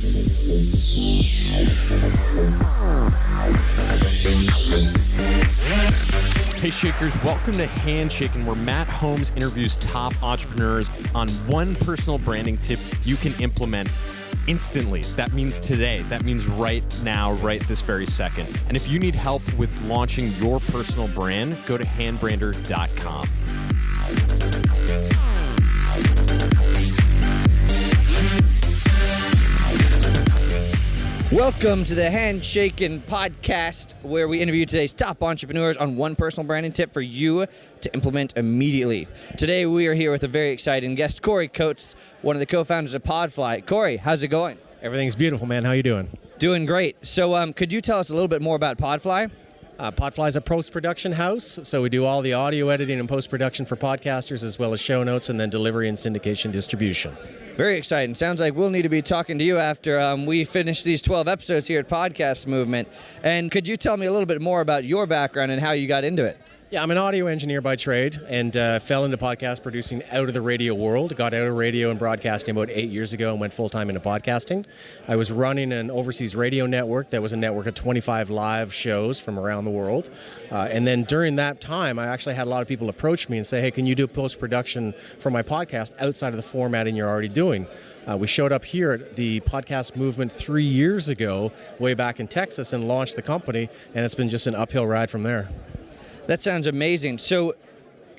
Hey Shakers, welcome to Handshaking, where Matt Holmes interviews top entrepreneurs on one personal branding tip you can implement instantly. That means today. That means right now, right this very second. And if you need help with launching your personal brand, go to handbrander.com. Welcome to the Handshaking podcast, where we interview today's top entrepreneurs on one personal branding tip for you to implement immediately. Today, we are here with a very exciting guest, Corey Coates, one of the co-founders of Podfly. Corey, how's it going? Everything's beautiful, man. How you doing? Doing great. So could you tell us a little bit more about Podfly? Podfly is a post-production house, so we do all the audio editing and post-production for podcasters, as well as show notes and then delivery and syndication distribution. Very exciting. Sounds like we'll need to be talking to you after we finish these 12 episodes here at Podcast Movement. And could you tell me a little bit more about your background and how you got into it? Yeah, I'm an audio engineer by trade and fell into podcast producing out of the radio world. Got out of radio and broadcasting about 8 years ago and went full-time into podcasting. I was running an overseas radio network that was a network of 25 live shows from around the world. And then during that time, I actually had a lot of people approach me and say, hey, can you do post-production for my podcast outside of the formatting you're already doing? We showed up here at the Podcast Movement 3 years ago, way back in Texas, and launched the company, and it's been just an uphill ride from there. That sounds amazing. So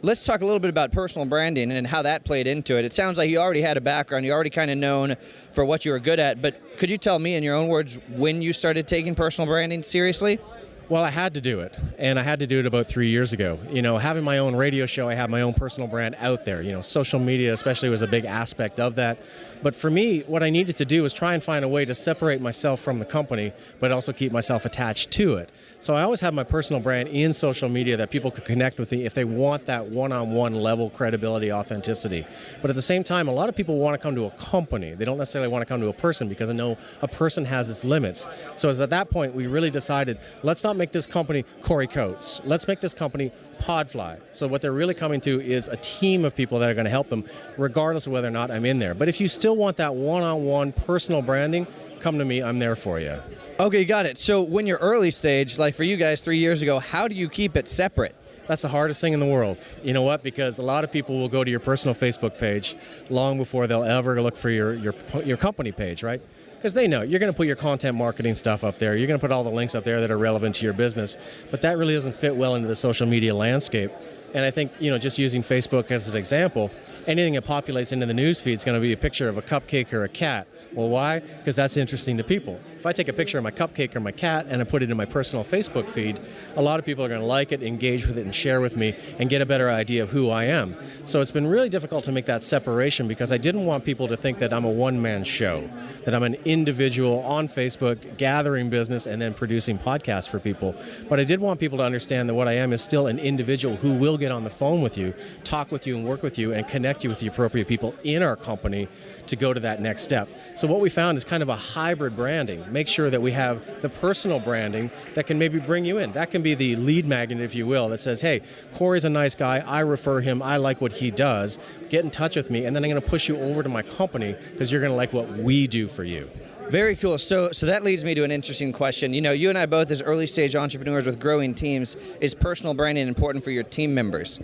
let's talk a little bit about personal branding and how that played into it. It sounds like you already had a background. You're already kind of known for what you were good at. But could you tell me in your own words when you started taking personal branding seriously? Well, I had to do it, and I had to do it about 3 years ago. You know, having my own radio show, I had my own personal brand out there. You know, social media especially was a big aspect of that. But for me, what I needed to do was try and find a way to separate myself from the company, but also keep myself attached to it. So I always have my personal brand in social media that people could connect with me if they want that one-on-one level credibility, authenticity. But at the same time, a lot of people want to come to a company. They don't necessarily want to come to a person because I know a person has its limits. So at that point, we really decided, let's not make this company Corey Coates. Let's make this company Podfly. So what they're really coming to is a team of people that are going to help them, regardless of whether or not I'm in there. But if you still want that one-on-one personal branding, come to me. I'm there for you. Okay, got it. So when you're early stage, like for you guys 3 years ago, how do you keep it separate? That's the hardest thing in the world. You know what? Because a lot of people will go to your personal Facebook page long before they'll ever look for your company page, right? Because they know you're going to put your content marketing stuff up there. You're going to put all the links up there that are relevant to your business. But that really doesn't fit well into the social media landscape. And I think, you know, just using Facebook as an example, anything that populates into the news feed is going to be a picture of a cupcake or a cat. Well, why? Because that's interesting to people. If I take a picture of my cupcake or my cat and I put it in my personal Facebook feed, a lot of people are going to like it, engage with it, and share with me and get a better idea of who I am. So it's been really difficult to make that separation because I didn't want people to think that I'm a one-man show, that I'm an individual on Facebook gathering business and then producing podcasts for people. But I did want people to understand that what I am is still an individual who will get on the phone with you, talk with you and work with you and connect you with the appropriate people in our company to go to that next step. So what we found is kind of a hybrid branding. Make sure that we have the personal branding that can maybe bring you in. That can be the lead magnet, if you will, that says, hey, Corey's a nice guy. I refer him. I like what he does. Get in touch with me, and then I'm going to push you over to my company because you're going to like what we do for you. Very cool. So that leads me to an interesting question. You know, you and I both as early stage entrepreneurs with growing teams, is personal branding important for your team members?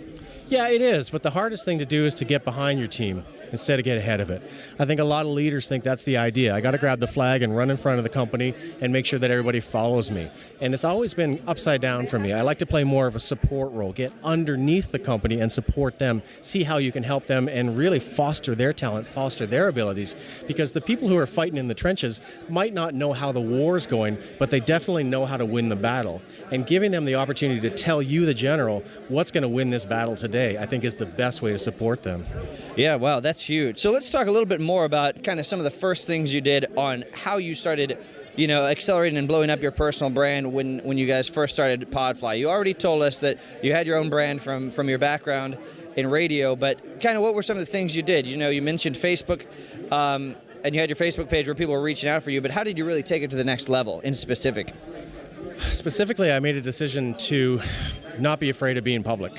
Yeah, it is. But the hardest thing to do is to get behind your team instead of get ahead of it. I think a lot of leaders think that's the idea. I got to grab the flag and run in front of the company and make sure that everybody follows me. And it's always been upside down for me. I like to play more of a support role, get underneath the company and support them, see how you can help them and really foster their talent, foster their abilities. Because the people who are fighting in the trenches might not know how the war's going, but they definitely know how to win the battle. And giving them the opportunity to tell you, the general, what's going to win this battle today, I think is the best way to support them. Yeah, wow, that's huge. So let's talk a little bit more about kind of some of the first things you did on how you started, you know, accelerating and blowing up your personal brand when you guys first started Podfly. You already told us that you had your own brand from your background in radio, but kind of what were some of the things you did? You know, you mentioned Facebook, and you had your Facebook page where people were reaching out for you, but how did you really take it to the next level in specific? Specifically, I made a decision to not be afraid of being public.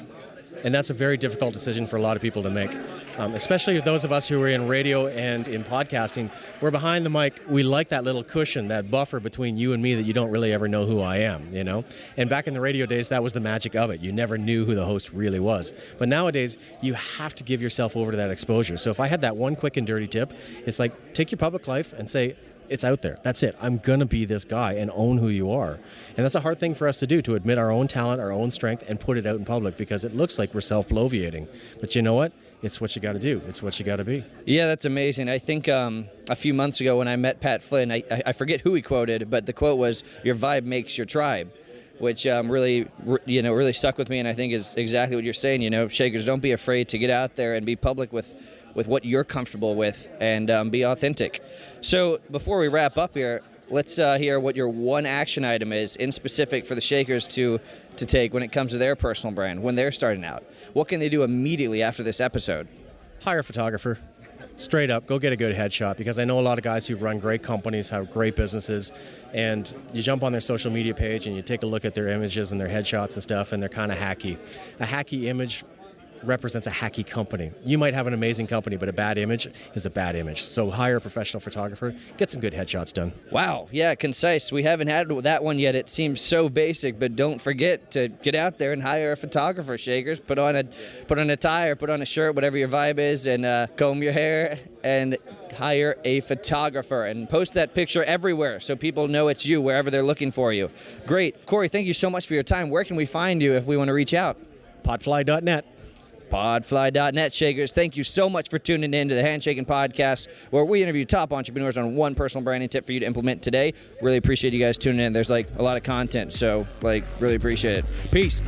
And that's a very difficult decision for a lot of people to make, especially those of us who are in radio and in podcasting. We're behind the mic. We like that little cushion, that buffer between you and me that you don't really ever know who I am, you know? And back in the radio days, that was the magic of it. You never knew who the host really was. But nowadays, you have to give yourself over to that exposure. So if I had that one quick and dirty tip, it's like, take your public life and say, it's out there. That's it. I'm going to be this guy and own who you are. And that's a hard thing for us to do, to admit our own talent, our own strength, and put it out in public, because it looks like we're self-bloviating. But you know what? It's what you got to do. It's what you got to be. Yeah, that's amazing. I think a few months ago when I met Pat Flynn, I forget who he quoted, but the quote was, "Your vibe makes your tribe," which really stuck with me, and I think is exactly what you're saying. You know, Shakers, don't be afraid to get out there and be public with what you're comfortable with, and be authentic. So before we wrap up here, let's hear what your one action item is in specific for the Shakers to take when it comes to their personal brand, when they're starting out. What can they do immediately after this episode? Hire a photographer. Straight up, go get a good headshot, because I know a lot of guys who run great companies, have great businesses, and you jump on their social media page and you take a look at their images and their headshots and stuff, and they're kind of hacky. A hacky image represents a hacky company. You might have an amazing company, but a bad image is a bad image. So hire a professional photographer, get some good headshots done. Wow, yeah, concise. We haven't had that one yet. It seems so basic, but don't forget to get out there and hire a photographer, Shakers. Put on a tie or put on a shirt, whatever your vibe is, and comb your hair and hire a photographer and post that picture everywhere so people know it's you wherever they're looking for you. Great. Corey, thank you so much for your time. Where can we find you if we want to reach out? Podfly.net. Podfly.net, Shakers. Thank you so much for tuning in to the Handshaking Podcast, where we interview top entrepreneurs on one personal branding tip for you to implement today. Really appreciate you guys tuning in. There's a lot of content, so really appreciate it. Peace.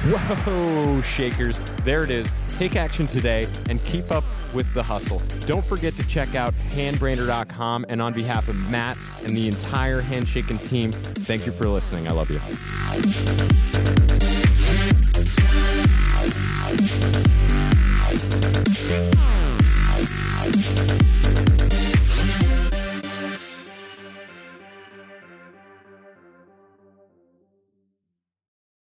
Whoa, Shakers. There it is. Take action today and keep up with the hustle. Don't forget to check out handbrander.com. And on behalf of Matt and the entire Handshaking team, thank you for listening. I love you.